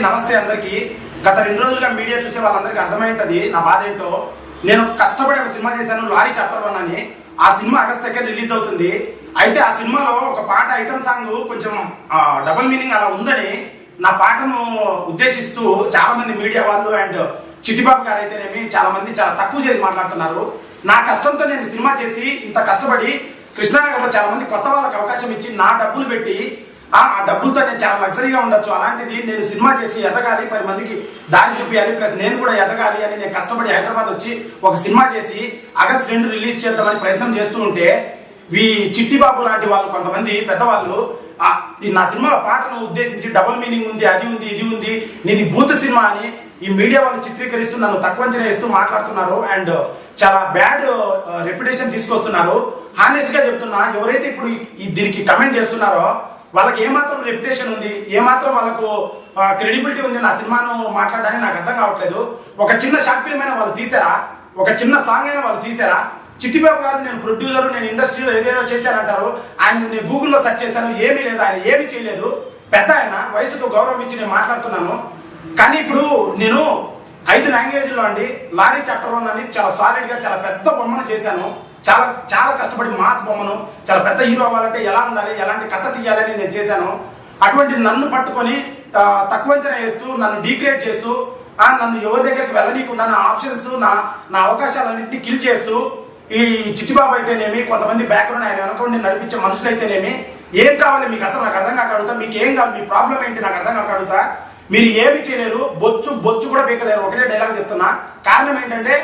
నమస్తే అందరికీ. గత 2 రోజులుగా మీడియా చూసే వాళ్ళందరికీ అర్థమైంటది నా బాధ ఏంటో. నేను కష్టపడి ఒక సినిమా చేశాను, లారీ చాప్టర్ 1 అని. ఆ సినిమా ఆగస్ట్ 2 రిలీజ్ అవుతుంది. అయితే ఆ సినిమాలో ఒక పాట ఐటమ్ సాంగ్ కొంచెం డబుల్ మీనింగ్ అలా ఉందని నా పాటను ఉద్దేశిస్తూ చాలా మంది మీడియా వాళ్ళు అండ్ చిట్టిబాబు గారు అయితేనేమి చాలా మంది చాలా తక్కువ చేసి మాట్లాడుతున్నారు. నా కష్టంతో నేను సినిమా చేసి ఇంత కష్టపడి కృష్ణానగర్లో చాలా మంది కొత్త వాళ్ళకి అవకాశం ఇచ్చి నా డబ్బులు పెట్టి ఆ డబ్బులతో నేను చాలా లగ్జరీగా ఉండొచ్చు. అలాంటిది నేను సినిమా చేసి ఎదగాలి, 10 మందికి దారి చూపించాలి, ప్లస్ నేను కూడా ఎదగాలి అని నేను కష్టపడి హైదరాబాద్ వచ్చి ఒక సినిమా చేసి ఆగస్ట్ 2 రిలీజ్ చేద్దామని ప్రయత్నం చేస్తూ ఉంటే చిట్టిబాబు లాంటి వాళ్ళు కొంతమంది పెద్దవాళ్ళు నా సినిమాలో పాటను ఉద్దేశించి డబుల్ మీనింగ్ ఉంది, అది ఉంది, ఇది ఉంది, నీది బూత్ సినిమా అని ఈ మీడియా వాళ్ళు చిత్రీకరిస్తూ నన్ను తక్కువ అంచనా వేస్తూ మాట్లాడుతున్నారు అండ్ చాలా బ్యాడ్ రెప్యుటేషన్ తీసుకొస్తున్నారు. హానెస్ట్ గా చెప్తున్నా, ఎవరైతే ఇప్పుడు దీనికి కమెంట్ చేస్తున్నారో వాళ్ళకి ఏమాత్రం రెప్యుటేషన్ ఉంది, ఏమాత్రం వాళ్ళకు క్రెడిబిలిటీ ఉంది నా సినిమాను మాట్లాడడానికి నాకు అర్థం కావట్లేదు. ఒక చిన్న షార్ట్ ఫిల్మ్ అయినా వాళ్ళు తీసారా, ఒక చిన్న సాంగ్ అయినా వాళ్ళు తీసారా? చిట్టిబాబు గారు నేను ప్రొడ్యూసర్, నేను ఇండస్ట్రీలో ఏదేదో చేశానంటారు. ఆయన నేను గూగుల్లో సెర్చ్ చేశాను, ఏమీ లేదు, ఆయన ఏమీ చేయలేదు. పెద్ద ఆయన వయసుకు గౌరవం ఇచ్చి నేను మాట్లాడుతున్నాను. కానీ ఇప్పుడు నేను 5 లాంగ్వేజ్లో అండి లారీ చాప్టర్ 1 అని చాలా సాలిడ్ గా చాలా పెద్ద బొమ్మను చేశాను. చాలా చాలా కష్టపడి మాస్ బొమ్మను, చాలా పెద్ద హీరో అవ్వాలంటే ఎలా ఉండాలి, ఎలాంటి కథ తీయాలని నేను చేశాను. అటువంటి నన్ను పట్టుకొని తక్కువ అంచనా వేస్తూ, నన్ను డీగ్రేడ్ చేస్తూ, నన్ను ఎవరి దగ్గరికి వెళ్ళనీయకుండా నా ఆప్షన్స్, నా అవకాశాలన్నింటినీ కిల్ చేస్తూ ఈ చిట్టిబాబు అయితేనేమి, కొంతమంది బ్యాక్గ్రౌండ్ ఆయన వెనకుండి నడిపించే మనుషులు అయితేనేమి, ఏం కావాలి మీకు అసలు నాకు అర్థం కాక అడుగుతా. మీకు ఏం కావాలి, మీ ప్రాబ్లం ఏంటి నాకు అర్థం కాక అడుగుతా. మీరు ఏమి చేయలేరు, బొచ్చు కూడా పీకలేరు. ఒకటే డైలాగ్ చెప్తున్నా. కారణం ఏంటంటే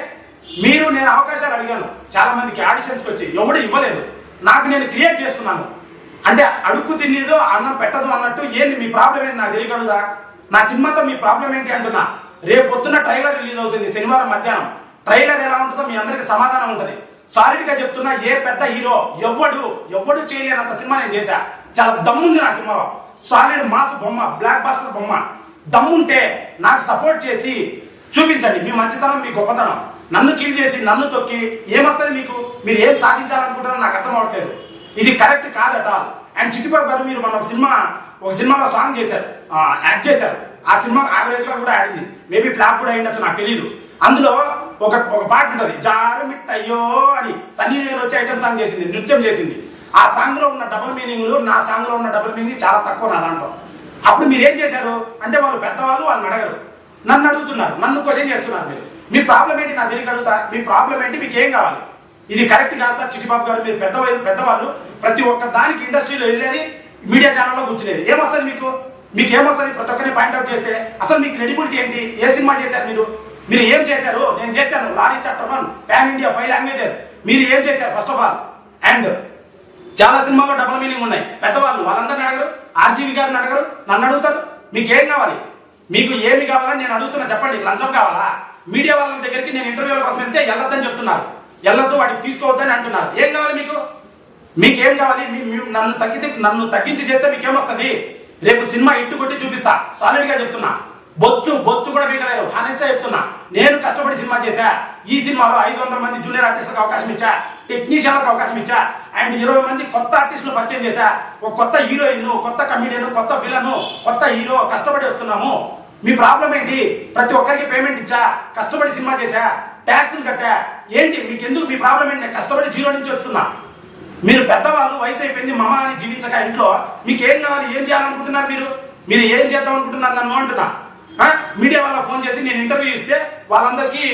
నేను అవకాశాలు అడిగాను చాలా మందికి ఆడిషన్స్కి వచ్చి, ఎవడు ఇవ్వలేదు. నాకు నేను క్రియేట్ చేసుకున్నాను. అంటే అడుక్కు తినేదో అన్నం పెట్టదు అన్నట్టు. ఏంది మీ ప్రాబ్లం ఏంటి నాకు తెలియగలదా? నా సినిమాతో మీ ప్రాబ్లం ఏంటి అంటున్నా. రేపు పొద్దున్న ట్రైలర్ రిలీజ్ అవుతుంది శనివారం మధ్యాహ్నం. ట్రైలర్ ఎలా ఉంటుందో మీ అందరికి సమాధానం ఉంటుంది. సాలిడ్ గా చెప్తున్నా, ఏ పెద్ద హీరో ఎవ్వడు చేయలేనంత సినిమా నేను చేశా. చాలా దమ్ముంది నా సినిమాలో. సాలిడ్ మాస్ బొమ్మ, బ్లాక్ బాస్టర్ బొమ్మ. దమ్ముంటే నాకు సపోర్ట్ చేసి చూపించండి మీ మంచితనం, మీ గొప్పతనం. నన్ను కిల్ చేసి నన్ను తొక్కి ఏమవుతుంది మీకు? మీరు ఏం సాధించాలనుకుంటారో నాకు అర్థం అవ్వట్లేదు. ఇది కరెక్ట్ కాదట. అండ్ చిట్టిబాబు గారు మీరు మన ఒక సినిమాలో సాంగ్ చేశారు, యాక్ట్ చేశారు. ఆ సినిమా యావరేజ్ గా కూడా ఆడింది, మేబీ ఫ్లాప్ కూడా అయిండొచ్చు, నాకు తెలియదు. అందులో ఒక పాట ఉంటుంది, జారు మిట్టయ్యో అని. సన్నీ నేను వచ్చి ఐటమ్ సాంగ్ చేసింది, నృత్యం చేసింది. ఆ సాంగ్ లో ఉన్న డబుల్ మీనింగ్లు నా సాంగ్ లో ఉన్న డబుల్ మీనింగ్ చాలా తక్కువ నా దాంట్లో. అప్పుడు మీరు ఏం చేశారు అంటే, వాళ్ళు పెద్దవాళ్ళు, వాళ్ళని అడగరు, నన్ను అడుగుతున్నారు, నన్ను క్వశ్చన్ చేస్తున్నారు. మీరు మీ ప్రాబ్లం ఏంటి నాకు తెలియక అడుగుతా. మీ ప్రాబ్లం ఏంటి, మీకు ఏం కావాలి? ఇది కరెక్ట్ కాదు సార్ చిట్టిబాబు గారు. మీరు పెద్దవాళ్ళు, ప్రతి ఒక్క దానికి ఇండస్ట్రీలో వెళ్ళేది, మీడియా ఛానల్లో కూర్చునేది. ఏమొస్తుంది మీకు ఏమొస్తుంది? ప్రతి ఒక్కరిని పాయింట్అవుట్ చేస్తే అసలు మీ క్రెడిబిలిటీ ఏంటి? ఏ సినిమా చేశారు మీరు ఏం చేశారు? నేను చేశాను lorry chapter 1 pan India 5 languages. మీరు ఏం చేశారు ఫస్ట్ ఆఫ్ ఆల్? అండ్ చాలా సినిమాల్లో డబుల్ మీనింగ్ ఉన్నాయి. పెద్దవాళ్ళు వాళ్ళందరినీ అడగరు, ఆర్జీవి గారిని అడగరు, నన్ను అడుగుతారు. మీకు ఏం కావాలి? మీకు ఏమి కావాలని నేను అడుగుతున్నా, చెప్పండి. లంచం కావాలా? మీడియా వాళ్ళ దగ్గరికి నేను ఇంటర్వ్యూల కోసం వెళ్తే వెళ్ళొద్దని చెప్తున్నారు, వెళ్ళొద్దు, వాటికి తీసుకోవద్దని అంటున్నారు. ఏం కావాలి మీకేం కావాలి? నన్ను తగ్గించి చేస్తే మీకేమొస్తుంది? రేపు సినిమా ఇట్టు కొట్టి చూపిస్తా, సాలిడ్ గా చెప్తున్నా. బొచ్చు కూడా పీకలేరు. హానెస్ట్ గా చెప్తున్నా, నేను కష్టపడి సినిమా చేశా. ఈ సినిమాలో 500 మంది జూనియర్ ఆర్టిస్టులకు అవకాశం ఇచ్చా, టెక్నీషియన్లకు అవకాశం ఇచ్చా, అండ్ 20 మంది కొత్త ఆర్టిస్టులు పరిచయం చేశా. ఒక కొత్త హీరోయిన్, కొత్త కమిడియన్, కొత్త విలన్, కొత్త హీరో, కష్టపడి వస్తున్నాము. మీ ప్రాబ్లం ఏంటి? ప్రతి ఒక్కరికి పేమెంట్ ఇచ్చా, కష్టపడి సినిమా చేశా, ట్యాక్సులు కట్టా. ఏంటి మీకు ఎందుకు? మీ ప్రాబ్లం ఏంటి? కష్టపడి 0 నుంచి వస్తున్నా. మీరు పెద్దవాళ్ళు, వయసు అయిపోయింది, మమ అని జీవించక ఇంట్లో మీకు ఏం కావాలి? ఏం చేయాలనుకుంటున్నారు? మీరు ఏం చేద్దాం అనుకుంటున్నారు నన్ను అంటున్నా. మీడియా వాళ్ళ ఫోన్ చేసి నేను ఇంటర్వ్యూ ఇస్తే వాళ్ళందరికీ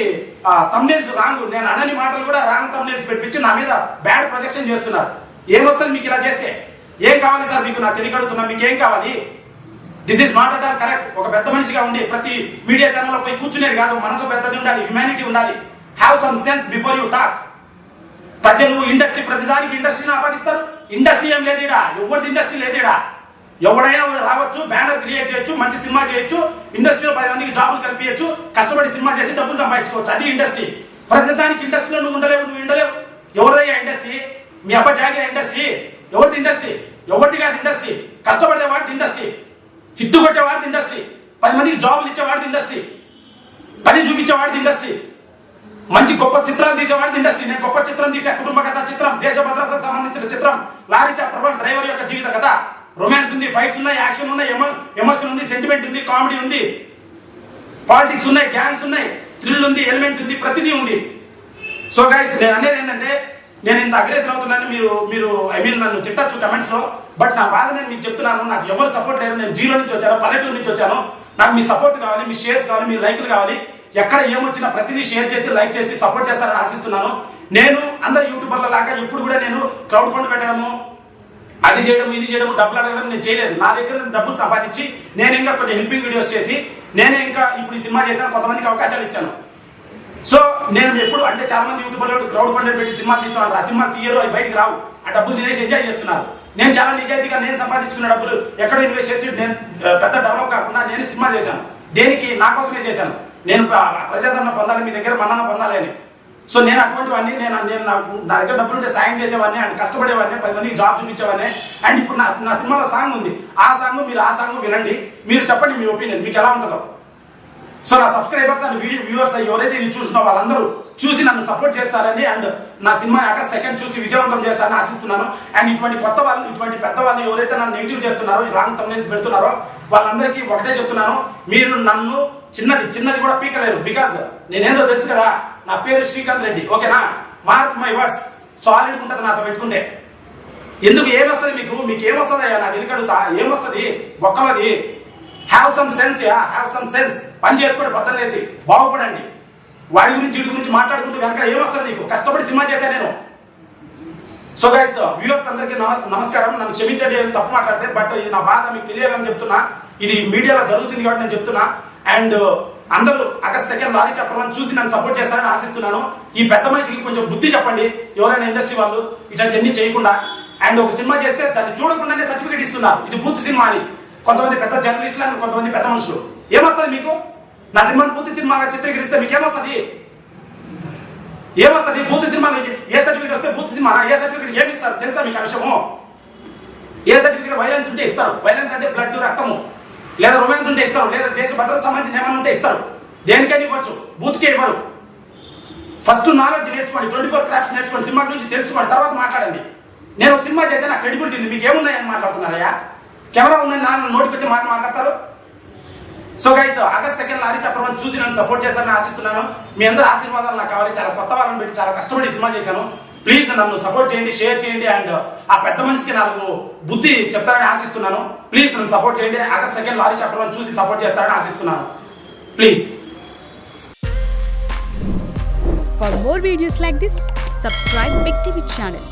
తమ్నెయిల్స్ రాంగ్, నేను అనని మాటలు కూడా రాంగ్ తమ్నెయిల్స్ పెట్టించి నా మీద బ్యాడ్ ప్రొజెక్షన్ చేస్తున్నారు. ఏమొస్తుంది మీకు ఇలా చేస్తే? ఏం కావాలి సార్ మీకు? నాకు తెలియగడుతున్నా, మీకు ఏం కావాలి? This is not at all correct. ఒక పెద్ద మనిషిగా ఉండి ప్రతి మీడియా ఛానల్లో పోయి కూర్చునేది కాదు. మనసు పెద్దది ఉండాలి, హ్యుమానిటీ ఉండాలి. Have some sense before you talk. ప్రజలు ఇండస్ట్రీ, ప్రతిదానికి ఇండస్ట్రీని ఆపాదిస్తారు. ఇండస్ట్రీ ఏం లేదు ఇడా, ఎవరిది ఇండస్ట్రీ లేదు ఇడా. ఎవడైనా రావచ్చు, బ్యానర్ క్రియేట్ చేయొచ్చు, మంచి సినిమా చేయొచ్చు, ఇండస్ట్రీలో 10 మందికి జాబులు కల్పించచ్చు, కష్టపడి సినిమా చేసి డబ్బులు సంపాదించుకోవచ్చు. అది ఇండస్ట్రీ. ప్రతిదానికి ఇండస్ట్రీలో నువ్వు ఉండలేవు. ఎవరయ్యా ఇండస్ట్రీ? మీ అబ్బా జాగిర ఇండస్ట్రీ? ఎవరిది ఇండస్ట్రీ? ఎవరిది కాదు ఇండస్ట్రీ. కష్టపడే వాడిది ఇండస్ట్రీ, హిట్టు కొట్టేవాడిది ఇండస్ట్రీ, 10 మందికి జాబులు ఇచ్చేవాడిది ఇండస్ట్రీ, పని చూపించేవాడిది ఇండస్ట్రీ, మంచి గొప్ప చిత్రాలు తీసేవాడిది ఇండస్ట్రీ. నేను గొప్ప చిత్రం తీసే, కుటుంబ కథ చిత్రం, దేశ భద్రతకు సంబంధించిన చిత్రం లారీ చాప్టర్ 1 డ్రైవర్ యొక్క జీవిత కథ. రొమాన్స్ ఉంది, ఫైట్స్ ఉన్నాయి, యాక్షన్ ఉన్నాయి, ఎమోషన్ ఉంది, సెంటిమెంట్ ఉంది, కామెడీ ఉంది, పాలిటిక్స్ ఉన్నాయి, గ్యాంగ్స్ ఉన్నాయి, థ్రిల్ ఉంది, ఎలిమెంట్ ఉంది, ప్రతిదీ ఉంది. సో గైస్ నేను అనేది ఏంటంటే నేను ఇంత అగ్రెషన్ అవుతున్నాను, మీరు నన్ను తిట్టచ్చు కమెంట్స్ లో, బట్ నా బాధ నేను మీకు చెప్తున్నాను. నాకు ఎవరు సపోర్ట్ లేరు. నేను జీరో నుంచి వచ్చాను, పల్లెటూరు నుంచి వచ్చాను. నాకు మీ సపోర్ట్ కావాలి, మీ షేర్స్ కావాలి, మీ లైక్లు కావాలి. ఎక్కడ ఏమొచ్చినా ప్రతిదీ షేర్ చేసి లైక్ చేసి సపోర్ట్ చేస్తారని ఆశిస్తున్నాను. నేను అందరు యూట్యూబర్ల లాగా ఎప్పుడు కూడా నేను క్రౌడ్ ఫండ్ పెట్టడము, అది చేయడం, ఇది చేయడం, డబ్బులు అడగడం నేను చేయలేదు. నా దగ్గర డబ్బులు సంపాదించి నేను ఇంకా కొన్ని హెల్పింగ్ వీడియోస్ చేసి నేనే ఇంకా ఇప్పుడు ఈ సినిమా చేశాను, కొంతమందికి అవకాశాలు ఇచ్చాను. సో నేను ఎప్పుడు అంటే చాలా మంది యూట్యూబర్లు క్రౌడ్ ఫండ్ పెట్టి సినిమాలు తీస్తున్నారు. ఆ సినిమా తీయరు, అవి బయటికి రావు, ఆ డబ్బులు తినేసి ఎంజాయ్ చేస్తున్నారు. నేను చాలా నిజాయితీగా నేను సంపాదించుకున్న డబ్బులు ఎక్కడో ఇన్వెస్ట్ చేసి నేను పెద్ద డెవలప్ కాకుండా నేను సినిమా చేశాను. దేనికి? నా కోసమే చేశాను. నేను ప్రజాదరణ పొందాలి, మీ దగ్గర మన్నన పొందాలి అని. సో నేను అటువంటివన్నీ నేను నా దగ్గర డబ్బులు ఉంటే సాయం చేసేవాడిని అండ్ కష్టపడేవాడిని, 10 మందికి జాబ్ చూపించేవాడిని. అండ్ ఇప్పుడు నా సినిమాలో సాంగ్ ఉంది, ఆ సాంగ్ వినండి, మీరు చెప్పండి మీ ఒపీనియన్ మీకు ఎలా ఉంటుందో. సో నా సబ్స్క్రైబర్స్ అండ్ వ్యూవర్స్ ఎవరైతే ఇది చూస్తున్నారో వాళ్ళందరూ చూసి నన్ను సపోర్ట్ చేస్తారని అండ్ నా సినిమా ఆగస్ట్ 2 చూసి విజయవంతం చేస్తారని ఆశిస్తున్నాను. అండ్ ఇటువంటి కొత్త వాళ్ళు, ఇటువంటి పెద్దవాళ్ళు ఎవరైతే నన్ను నెగిటివ్ చేస్తున్నారో, రాంగ్ థంబ్నెయిల్స్ పెడుతున్నారో వాళ్ళందరికీ ఒకటే చెప్తున్నాను, మీరు నన్ను చిన్నది కూడా పీకలేరు. బికాజ్ నేనేదో తెలుసు కదా, నా పేరు శ్రీకాంత్ రెడ్డి, ఓకేనా? మార్క్ మై వర్డ్స్, సాలిడ్ ఉంటుంది నాతో పెట్టుకుంటే. ఎందుకు ఏమొస్తుంది మీకు ఏమొస్తుంది అయ్యా? నాకు ఎన్నికడుగుతా ఏమొస్తుంది? బొక్కలది. Have some sense, have some sense. పని చేసుకోండి, బద్దలు వేసి బాగుపడండి. వాడి గురించి వీడి గురించి మాట్లాడుకుంటూ వెనక ఏమొస్తుంది నీకు? కష్టపడి సినిమా చేశాను నేను. సో గైస్ వ్యూవర్స్ అందరికీ నమస్కారం. నన్ను క్షమించండి తప్పు మాట్లాడితే, బట్ ఇది నా బాధ మీకు తెలియాలని చెప్తున్నా. ఇది మీడియాలో జరుగుతుంది కాబట్టి నేను చెప్తున్నా. అండ్ అందరూ ఆగస్ట్ 2 లారీ చెప్పమని చూసి నన్ను సపోర్ట్ చేస్తారని ఆశిస్తున్నాను. ఈ పెద్ద మనిషికి కొంచెం బుద్ధి చెప్పండి, ఎవరైనా ఇండస్ట్రీ వాళ్ళు ఇట్లాంటివన్నీ చేయకుండా. అండ్ ఒక సినిమా చేస్తే దాన్ని చూడకుండానే సర్టిఫికేట్ ఇస్తున్నారు, ఇది పూర్తి సినిమా అని. కొంతమంది పెద్ద జర్నలిస్టులు అని, కొంతమంది పెద్ద మనుషులు. ఏమొస్తుంది మీకు? నా సినిమాని పూర్తి సినిమాగా చిత్రీకరిస్తే మీకు ఏమవుతుంది? పూర్తి సినిమా ఏ సర్టిఫికేట్ వస్తే పూర్తి సినిమా? ఏ సర్టిఫికేట్ ఏమి ఇస్తారు తెలుసా మీకు విషయము? ఏ సర్టిఫికేట్ వైలెన్స్ ఉంటే ఇస్తారు. వైలెన్స్ అంటే బ్లడ్, రక్తము, లేదా రొమాన్స్ ఉంటే ఇస్తారు, లేదా దేశ భద్రతకు సంబంధించిన ఏమైనా ఉంటే ఇస్తారు. దేనికైనా ఇవ్వచ్చు, బూత్కే ఇవ్వరు. ఫస్ట్ నాలెడ్జ్ నేర్చుకోండి, 24 క్రాఫ్ట్స్ నేర్చుకోండి, సినిమా గురించి తెలుసుకోండి, తర్వాత మాట్లాడండి. నేను ఒక సినిమా చేస్తే నా క్రెడిబిలిటీ ఉంది, మీకు ఏమున్నాయని మాట్లాడుతున్నారయ్యా? కెమెరా ఉందని నా నోటికి వచ్చి మాట్లాడతారు. సో గైస్ ఆగస్ట్ 2 లారీ చెప్పమని చూసి నన్ను సపోర్ట్ చేస్తారని ఆశిస్తున్నాను. మీ అందరూ ఆశీర్వాదాలు నాకు కావాలి. చాలా కొత్త వాళ్ళని పెట్టి చాలా కష్టపడి సినిమా చేశాను. ప్లీజ్ నన్ను సపోర్ట్ చేయండి, షేర్ చేయండి. అండ్ ఆ పెద్ద మనిషికి నాకు బుద్ధి చెప్తారని ఆశిస్తున్నాను. ప్లీజ్ నన్ను సపోర్ట్ చేయండి. ఆగస్ట్ 2 లారీ చెప్పమని చూసి సపోర్ట్ చేస్తారని ఆశిస్తున్నాను. Please. For more videos like this, subscribe Big TV channel.